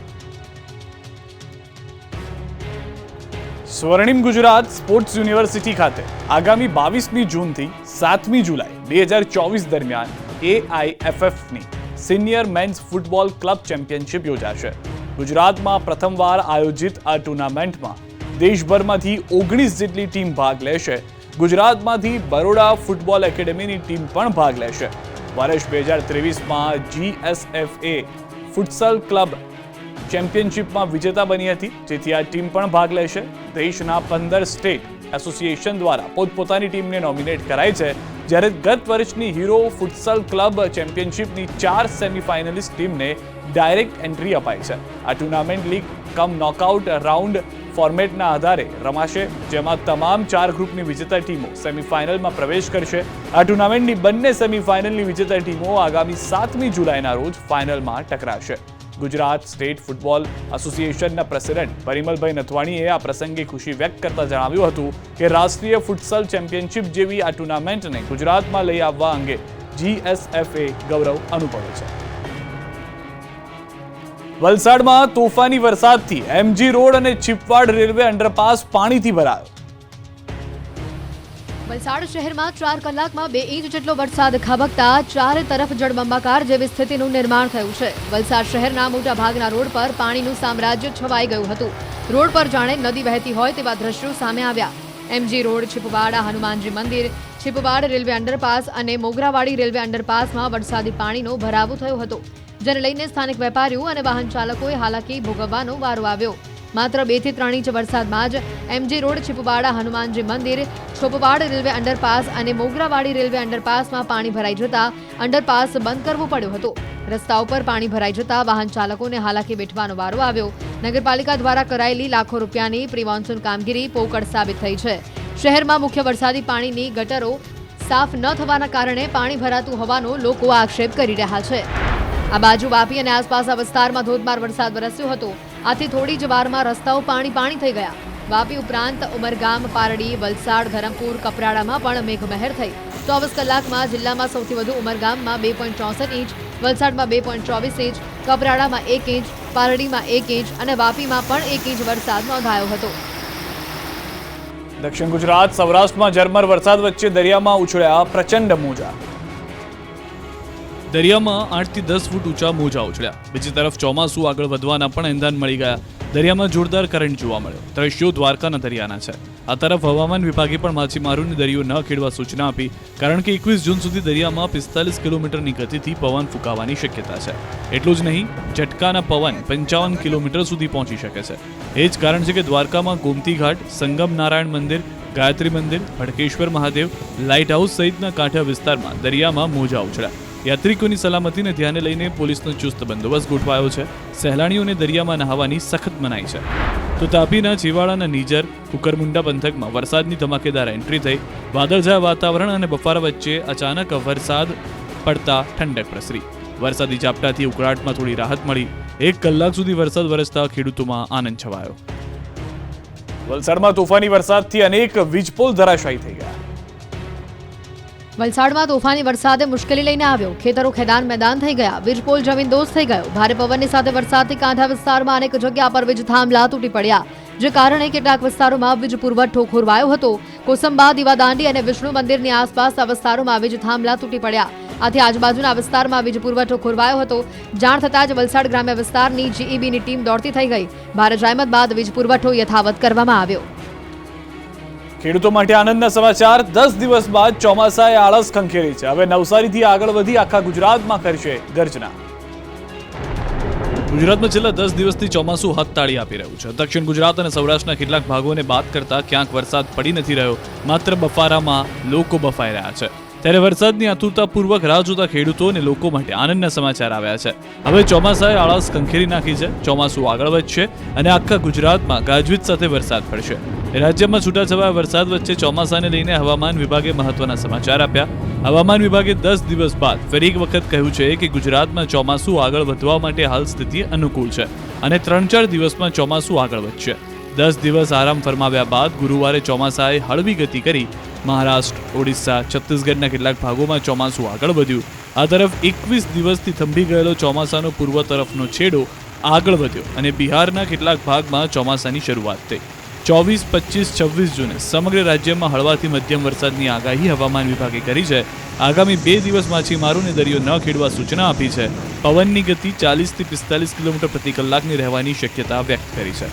Speaker 1: સ્વર્ણિમ ગુજરાત સ્પોર્ટ્સ યુનિવર્સિટી ખાતે આગામી 22મી જૂનથી 7મી જુલાઈ 2024 દરમિયાન AIFFની senior men's football club championship યોજાશે. ગુજરાતમાં પ્રથમવાર આયોજિત આ ટુર્નામેન્ટમાં દેશભરમાંથી 19 જેટલી ટીમ ભાગ લેશે. ગુજરાતમાંથી બરોડા ફૂટબોલ એકેડેમીની ટીમ પણ ભાગ લેશે. વર્ષ 2023માં GSFA ફુટસલ ક્લબ ચેમ્પિયનશિપમાં વિજેતા બની હતી, જેથી આ ટીમ પણ ભાગ લેશે. દેશના 15 સ્ટેટ એસોસિએશન દ્વારા પોતપોતાની ટીમને નોમિનેટ કરાઈ છે, જ્યારે ગત વર્ષની હીરો ફુટસલ ક્લબ ચેમ્પિયનશિપની 4 સેમીફાઇનલિસ્ટ ટીમને ડાયરેક્ટ એન્ટ્રી અપાઈ છે. આ ટુર્નામેન્ટ લીગ કમ નોકઆઉટ રાઉન્ડ ફોર્મેટના આધારે રમાશે, જેમાં તમામ 4 ગ્રુપની વિજેતા ટીમો સેમીફાઇનલમાં પ્રવેશ કરશે. આ ટુર્નામેન્ટની બંને સેમીફાઇનલની વિજેતા ટીમો આગામી 7મી જુલાઈના રોજ ફાઇનલમાં ટકરાશે. ગુજરાત સ્ટેટ ફૂટબોલ એસોસિએશનના પ્રેસિડેન્ટ પરિમલભાઈ નથવાણીએ આ પ્રસંગે ખુશી વ્યક્ત કરતા જણાવ્યું હતું કે રાષ્ટ્રીય ફુટસલ ચેમ્પિયનશિપ જેવી આ ટુર્નામેન્ટને ગુજરાતમાં લઈ આવવા અંગે GSFA ગૌરવ અનુભવે છે. વલસાડમાં તોફાની વરસાદથી MG રોડ અને ચીપવાડ રેલવે અંડરપાસ પાણીથી ભરાયો.
Speaker 2: વલસાડ શહેરમાં 4 કલાકમાં 2 ઇંચ જેટલો વરસાદ ખાબકતા ચારે તરફ જળબંબાકાર જેવી સ્થિતિનું નિર્માણ થયું છે. વલસાડ શહેરના મોટા ભાગના રોડ પર પાણીનું સામ્રાજ્ય છવાઈ ગયું હતું. રોડ પર જાણે નદી વહેતી હોય તેવા દ્રશ્યો સામે આવ્યા. MG રોડ, છીપવાડા હનુમાનજી મંદિર, છીપવાડ રેલવે અંડરપાસ અને મોગરાવાડી રેલવે અંડરપાસમાં વરસાદી પાણીનો ભરાવો થયો હતો, જેને લઈને સ્થાનિક વેપારીઓ અને વાહન ચાલકોએ હાલાકી ભોગવવાનો વારો આવ્યો. માત્ર 2 થી 3 ઇંચ વરસાદમાં જ MG રોડ, છીપવાડા હનુમાનજી મંદિર, છોપવાડ રેલવે અંડરપાસ અને મોગરાવાડી રેલવે અંડરપાસમાં પાણી ભરાઈ જતા અંડરપાસ બંધ કરવો પડ્યો હતો. રસ્તા ઉપર પાણી ભરાઈ જતા વાહન ચાલકોને હાલાકી વેઠવાનો વારો આવ્યો. નગરપાલિકા દ્વારા કરાયેલી લાખો રૂપિયાની પ્રી મોન્સૂન કામગીરી પોકળ સાબિત થઈ છે. શહેરમાં મુખ્ય વરસાદી પાણીની ગટરો સાફ ન થવાના કારણે પાણી ભરાતું હોવાનો લોકો આક્ષેપ કરી રહ્યા છે. આ બાજુ વાપી અને આસપાસના વિસ્તારમાં ધોધમાર વરસાદ વરસ્યો હતો. આથી થોડી જ વારમાં રસ્તાઓ પાણી થઈ ગયા. વાપી ઉપરાંત ઉમરગામ, પારડી, વલસાડ, ધરમપુર, કપરાડામાં પણ મેઘમહેર થઈ. 24 કલાકમાં જિલ્લામાં સૌથી વધુ ઉમરગામમાં 2.64 ઇંચ, વલસાડમાં 2.24 ઇંચ, કપરાડામાં 1 ઇંચ, પારડીમાં 1 ઇંચ અને વાપીમાં પણ 1 ઇંચ વરસાદ નોંધાયો હતો.
Speaker 1: દક્ષિણ ગુજરાત સૌરાષ્ટ્રમાં ઝરમર વરસાદ વચ્ચે દરિયામાં ઉછળ્યા પ્રચંડ મોજા. દરિયામાં 8 થી 10 ફૂટ ઊંચા મોજા ઉછળ્યા. બીજી તરફ ચોમાસું આગળ વધવાના પણ એંધાન મળી ગયા. દરિયામાં જોરદાર કરંટ જોવા મળ્યો. દ્રશ્યો દ્વારકાના દરિયાના છે. આ તરફ હવામાન વિભાગે પણ માછીમારોને દરિયો ન ખેડવા સૂચના આપી, કારણ કે 21 જૂન સુધી દરિયામાં 45 કિલોમીટરની ગતિથી પવન ફૂંકાવાની શક્યતા છે. એટલું જ નહીં, ઝટકાના પવન 55 કિલોમીટર સુધી પહોંચી શકે છે. એ જ કારણ છે કે દ્વારકામાં ગોમતી ઘાટ, સંગમ નારાયણ મંદિર, ગાયત્રી મંદિર, ભડકેશ્વર મહાદેવ, લાઇટ હાઉસ સહિતના કાંઠા વિસ્તારમાં દરિયામાં મોજા ઉછળ્યા. યાત્રિકોની સલામતીને ધ્યાને લઈને પોલીસનો ચુસ્ત બંદોબસ્ત ગોઠવાયો છે. સહેલાણીઓને દરિયામાં નહાવાની સખત મનાઈ છે. તો તાપીના ચીવાડાના નીજર, કુકરમુંડા પંથકમાં વરસાદની ધમાકેદાર એન્ટ્રી થઈ. વાદળછાયા વાતાવરણ અને બફારા વચ્ચે અચાનક વરસાદ પડતા ઠંડક પ્રસરી. વરસાદી ઝાપટાથી ઉકળાટમાં થોડી રાહત મળી. 1 કલાક સુધી વરસાદ વરસતા ખેડૂતોમાં આનંદ છવાયો. વલસાડમાં તોફાની વરસાદથી અનેક વીજપોલ ધરાશાયી થઈ ગયા.
Speaker 2: વલસાડમાં તોફાની વરસાદે મુશ્કેલી લઈને આવ્યો. ખેતરો ખેદાન મેદાન થઈ ગયા. વીજપોલ જમીનદોસ્ત થઈ ગયો. ભારે પવનની સાથે વરસાદથી કાંઠા વિસ્તારમાં અનેક જગ્યા પર વીજ થાંભલા તૂટી પડ્યા, જે કારણે કેટલાક વિસ્તારોમાં વીજ પુરવઠો ખોરવાયો હતો. કોસંબા, દીવાદાંડી અને વિષ્ણુ મંદિરની આસપાસ આ વિસ્તારોમાં વીજ થાંભલા તૂટી પડ્યા. આથી આજુબાજુના વિસ્તારમાં વીજ પુરવઠો ખોરવાયો હતો. જાણ થતાં જ વલસાડ ગ્રામ્ય વિસ્તારની જીઈબીની ટીમ દોડતી થઈ ગઈ. ભારે જહેમત બાદ વીજ પુરવઠો યથાવત કરવામાં આવ્યો.
Speaker 1: ખેડૂતો માટે આનંદના સમાચાર. 10 દિવસ બાદ ચોમાસાએ આળસ ખંખેરી છે. હવે નવસારીથી આગળ વધી આખા ગુજરાતમાં કરશે ગર્જના. ગુજરાતમાં છેલ્લા 10 દિવસથી ચોમાસું હથતાળી આપી રહ્યું છે. દક્ષિણ ગુજરાત અને સૌરાષ્ટ્રના કેટલાક ભાગોને બાદ કરતા ક્યાંક વરસાદ પડી નથી રહ્યો. માત્ર બફારામાં લોકો બફાઈ રહ્યા છે. ત્યારે વરસાદની આતુરતાપૂર્વક રાહ જોતા ખેડૂતો અને લોકો માટે આનંદના સમાચાર આવ્યા છે. હવે ચોમાસાએ આળસ ખંખેરી નાખી છે. ચોમાસું આગળ વધશે અને આખા ગુજરાતમાં ગાજવીજ સાથે વરસાદ પડશે. રાજ્યમાં છૂટાછવાયા વરસાદ વચ્ચે ચોમાસાને લઈને હવામાન વિભાગે મહત્વના સમાચાર આપ્યા. હવામાન વિભાગે 10 દિવસ બાદ ફરી એક વખત કહ્યું છે કે ગુજરાતમાં ચોમાસું આગળ વધવા માટે હાલ સ્થિતિ અનુકૂળ છે અને 3-4 દિવસમાં ચોમાસું આગળ વધશે. 10 દિવસ આરામ ફરમાવ્યા બાદ ગુરુવારે ચોમાસાએ હળવી ગતિ કરી. મહારાષ્ટ્ર, ઓડિશા, છત્તીસગઢના કેટલાક ભાગોમાં ચોમાસું આગળ વધ્યું. આ તરફ 21 દિવસથી થંભી ગયેલો ચોમાસાનો પૂર્વ તરફનો છેડો આગળ વધ્યો અને બિહારના કેટલાક ભાગમાં ચોમાસાની શરૂઆત થઈ. 24, 25, 26 જૂને સમગ્ર રાજ્યમાં હળવાથી મધ્યમ વરસાદની આગાહી હવામાન વિભાગે કરી છે. આગામી 2 દિવસ માછીમારોને દરિયો ન ખેડવા સૂચના આપી છે. પવનની ગતિ 40 થી 45 કિલોમીટર પ્રતિ કલાકની રહેવાની શક્યતા વ્યક્ત કરી છે.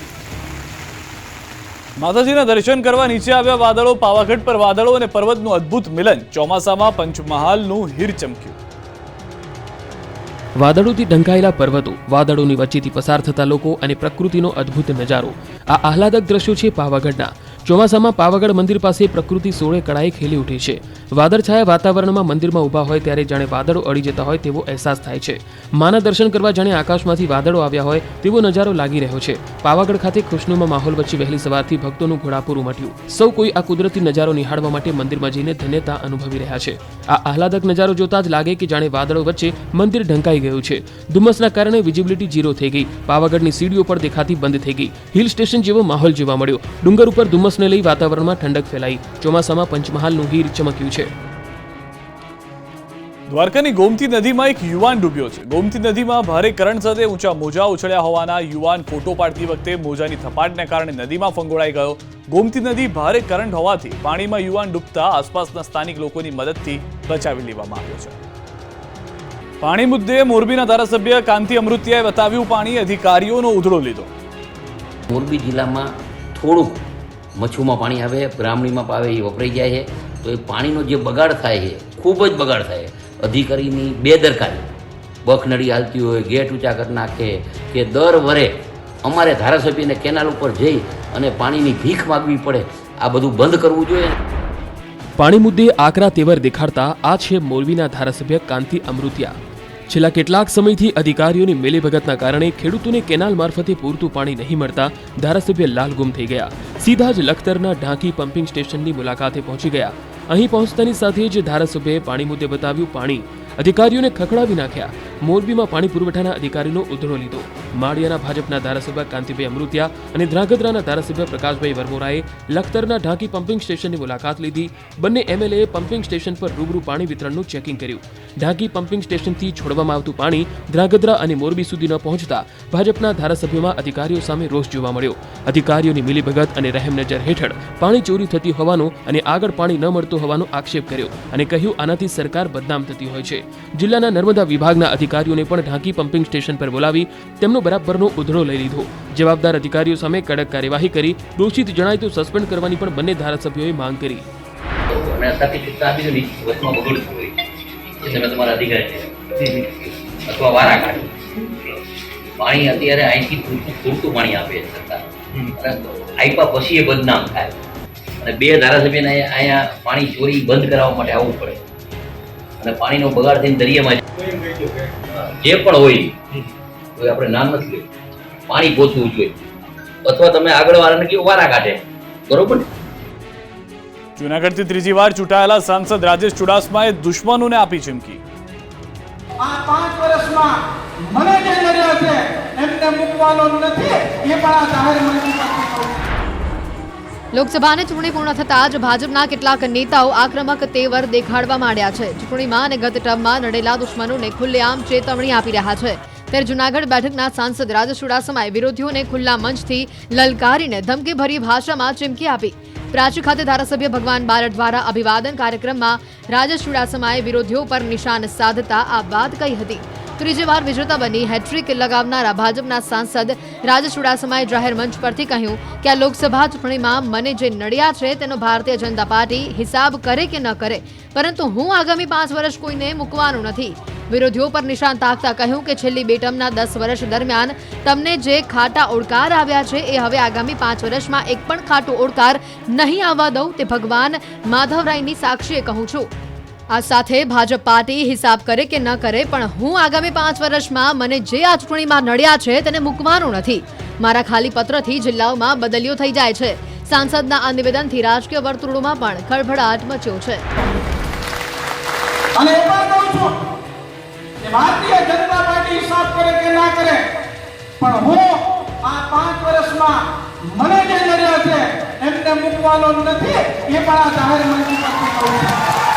Speaker 1: માતાજીના દર્શન કરવા નીચે આવ્યા વાદળો. પાવાગઢ પર વાદળો અને પર્વતનું અદ્ભુત મિલન. ચોમાસામાં પંચમહાલનું હીર ચમક્યું.
Speaker 3: વાદળોથી ઢંકાયેલા પર્વતો, વાદળોની વચ્ચેથી પસાર થતા લોકો અને પ્રકૃતિનો અદ્ભુત નજારો. આ આહલાદક દ્રશ્યો છે પાવાગઢના. ચોમાસામાં પાવાગઢ મંદિર પાસે પ્રકૃતિ સોળે કળાએ ખેલી ઉઠી છે. વાદળછાયા વાતાવરણમાં મંદિરમાં ઊભા હોય ત્યારે જાણે વાદળો અડી જતા હોય તેવો અહેસાસ થાય છે. માના દર્શન કરવા જાણે આકાશમાંથી વાદળો આવ્યા હોય તેવો નજારો લાગી રહ્યો છે. પાવાગઢ ખાતે ખુશનુમા માહોલ વચ્ચે વહેલી સવારથી ભક્તોનું ઘોડાપૂર ઉમટ્યું. સૌ કોઈ આ કુદરતી નજારો નિહાળવા માટે મંદિરમાં જઈને ધન્યતા અનુભવી રહ્યા છે. આ આહલાદક નજારો જોતા જ લાગે કે જાણે વાદળો વચ્ચે મંદિર ઢંકાઈ ગયું છે. ધુમ્મસના કારણે વિઝિબિલિટી 0 થઈ ગઈ. પાવાગઢની સીડીઓ પણ દેખાતી બંધ થઈ ગઈ. હિલ સ્ટેશન જેવો માહોલ જોવા મળ્યો. ડુંગર ઉપર ધુમ્મસને લઈ વાતાવરણમાં ઠંડક ફેલાઈ. ચોમાસામાં પંચમહાલનું હીર ચમક્યું છે.
Speaker 1: દ્વારકાની ગોમતી નદીમાં એક યુવાન ડૂબ્યો છે. ગોમતી નદીમાં ભારે કરંટ સાથે ઊંચા મોજા ઉછળ્યા હોવાના યુવાન ફોટો પાડતી વખતે મોજાની થપાટને કારણે નદીમાં ફંગોળાઈ ગયો. ગોમતી નદી ભારે કરંટ હોવાથી પાણીમાં યુવાન ડૂબતા આસપાસના સ્થાનિક લોકોની મદદથી બચાવી લેવામાં આવ્યો છે. પાણી મુદ્દે મોરબીના ધારાસભ્ય કાંતિ અમૃતિયાએ બતાવ્યું પાણી. અધિકારીઓનો ઉધડો લીધો.
Speaker 4: મોરબી જિલ્લામાં થોડુંક મચ્છુમાં પાણી આવે, બ્રાહ્મણીમાં આવે એ વપરાઈ જાય છે. તો એ પાણીનો જે બગાડ થાય છે, ખૂબ જ બગાડ થાય. અધિકારીની બેદરકારી, બખનડી હાલતી હોય, ગેટ ઊંચા કરી નાખે કે દર વરે અમારે ધારાસભ્યને કેનાલ ઉપર જઈ અને પાણીની ભીખ માગવી પડે. આ બધું બંધ કરવું જોઈએ.
Speaker 3: પાણી મુદ્દે આકરા તેવર દેખાડતા આ છે મોરબીના ધારાસભ્ય કાંતિ અમૃતિયા. છેલ્લા કેટલાક સમયથી અધિકારીઓની મિલીભગતના કારણે ખેડૂતોને કેનાલ મારફતે પૂરતું પાણી નહીં મળતા ધારાસભ્ય લાલગુમ થઈ ગયા. સીધા જ લખતરના ઢાંકી પમ્પિંગ સ્ટેશનની મુલાકાતે પહોંચી ગયા. અહીં પહોંચતાની સાથે જ ધારાસભ્યએ પાણી મુદ્દે બતાવ્યું પાણી. અધિકારીઓને ખખડાવી નાખ્યા. મોરબીમાં પાણી પુરવઠાના અધિકારીનો ઉધડો લીધો. માળિયાના ભાજપના ધારાસભ્ય કાંતિભાઈ અમૃતિયા અને ધ્રાંગધ્રાના ધારાસભ્ય પ્રકાશભાઈ વરમોરાએ લખતરના ઢાંકી પમ્પિંગ સ્ટેશનની મુલાકાત લીધી. બંને એમએલએએ પમ્પિંગ સ્ટેશન પર રૂબરૂ પાણી વિતરણનું ચેકિંગ કર્યું. ઢાંકી પમ્પિંગ સ્ટેશનથી છોડવામાં આવતું પાણી ધ્રાંગધ્રા અને મોરબી સુધી ન પહોંચતા ભાજપના ધારાસભ્યોમાં અધિકારીઓ સામે રોષ જોવા મળ્યો. અધિકારીઓની મિલીભગત અને રહેમનજર હેઠળ પાણી ચોરી થતી હોવાનો અને આગળ પાણી ન મળતું હોવાનો આક્ષેપ કર્યો અને કહ્યું આનાથી સરકાર બદનામ થતી હોય છે. જિલ્લાના નર્મદા વિભાગના અધિકારીઓને પણ ઢાંકી પમ્પિંગ સ્ટેશન પર બોલાવી તેમનો બરાબરનો ઉધડો લઈ લીધો. જવાબદાર અધિકારીઓ સામે કડક કાર્યવાહી કરી દોષિત જણાય તો સસ્પેન્ડ કરવાની પણ બંને ધારાસભ્યોએ માંગ કરી.
Speaker 4: પાણી અત્યારે અહીંથી પૂરતું પાણી આપે સરકાર. આપ્યા પછી એ બદનામ થાય અને 2 ધારાસભ્યને અહીંયા પાણી ચોરી બંધ કરાવવા માટે આવવું પડે અને પાણીનો બગાડ થઈને દરિયામાં જે પણ હોય તો આપણે નામ નથી લેવું, પાણી પહોંચવું જોઈએ અથવા તમે આગળ વાળાને કેવું વારા કાઢે, બરોબર ને?
Speaker 1: જૂનાગઢથી ત્રીજી વાર ચૂંટાયેલા સાંસદ રાજેશ ચુડાસમાએ દુશ્મનોને આપી ચીમકી.
Speaker 5: આ 5 વર્ષમાં મને જે નડ્યા છે એમને મૂકવાનો નથી, એ પણ આ જાહેર મંચ પરથી કહું છું.
Speaker 2: લોકસભાની ચૂંટણી પૂર્ણ થતાં જ ભાજપના કેટલાક નેતાઓ આક્રમક તેવર દેખાડવા માંડ્યા છે. ચૂંટણીમાં અને ગત ટર્મમાં નડેલા દુશ્મનોને ખુલ્લેઆમ ચેતવણી આપી રહ્યા છે. ત્યારે જૂનાગઢ બેઠકના સાંસદ રાજેશ ચુડાસમાએ વિરોધીઓને ખુલ્લા મંચથી લલકારીને ધમકીભરી ભાષામાં ચીમકી આપી. પ્રાચી ખાતે ધારાસભ્ય ભગવાન બારડ દ્વારા અભિવાદન કાર્યક્રમમાં રાજેશ ચુડાસમાએ વિરોધીઓ પર નિશાન સાધતા આ વાત કહી હતી. ત્રીજી વાર વિજેતા બની હેટ્રિક લગાવનારા ભાજપના સાંસદ રાજેશ ચુડાસમાએ જાહેર મંચ પરથી કહ્યું કે આ લોકસભા ચૂંટણીમાં મને જે નડ્યા છે તેનો ભારતીય જનતા પાર્ટી હિસાબ કરે કે ન કરે, પરંતુ હું આગામી 5 વર્ષ કોઈને મૂકવાનું નથી. વિરોધીઓ પર નિશાન તાકતા કહ્યું કે છેલ્લી 2 ટર્મના 10 વર્ષ દરમિયાન તમને જે ખાટા ઓડકાર આવ્યા છે એ હવે આગામી 5 વર્ષમાં એક પણ ખાટો ઓડકાર નહીં આવવા દઉં, તે ભગવાન માધવરાયની સાક્ષીએ કહું છું. આ સાથે ભાજપ પાર્ટી હિસાબ કરે કે ન કરે, પણ હું આગામી 5 વર્ષમાં મને જે આ ચૂંટણીમાં નડ્યા છે તેને મૂકવાનું નથી. મારા ખાલી પત્રથી જિલ્લાઓમાં બદલીઓ થઈ જાય છે. સાંસદના આ નિવેદનથી રાજકીય વર્તુળોમાં પણ ખળભળાટ મચ્યો છે.
Speaker 5: અને એ પણ કહું છું કે ભારતીય જનતા પાર્ટી હિસાબ કરે કે ના કરે, પણ હું આ 5 વર્ષમાં મને જે નડ્યા છે એમને મૂકવાનો નથી, એ પણ આ જાહેર મંચ પરથી કહું છું.